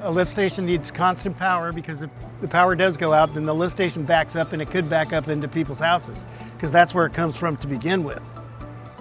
A lift station needs constant power because if the power does go out, then the lift station backs up and it could back up into people's houses because that's where it comes from to begin with.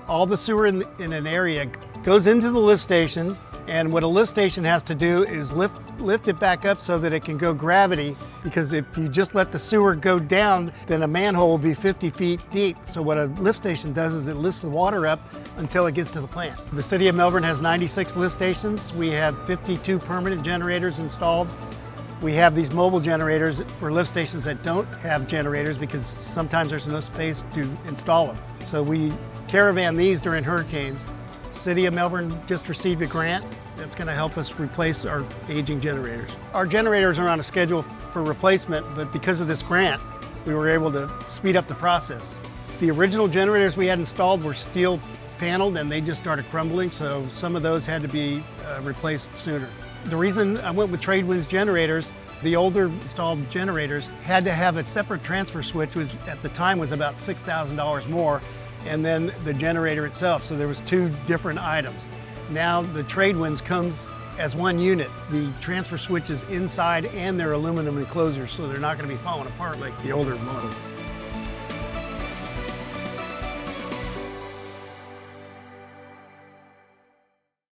All the sewer in an area goes into the lift station, and what a lift station has to do is lift it back up so that it can go gravity, because if you just let the sewer go down, then a manhole will be 50 feet deep. So what a lift station does is it lifts the water up until it gets to the plant. The City of Melbourne has 96 lift stations. We have 52 permanent generators installed. We have these mobile generators for lift stations that don't have generators because sometimes there's no space to install them. So we caravan these during hurricanes. City of Melbourne just received a grant that's going to help us replace our aging generators. Our generators are on a schedule for replacement, but because of this grant, we were able to speed up the process. The original generators we had installed were steel paneled and they just started crumbling, so some of those had to be replaced sooner. The reason I went with Tradewinds generators, the older installed generators had to have a separate transfer switch, which at the time was about $6,000 more, and then the generator itself, so there was two different items. Now the Tradewinds comes as one unit. The transfer switch is inside and they're aluminum enclosures, so they're not going to be falling apart like the older models.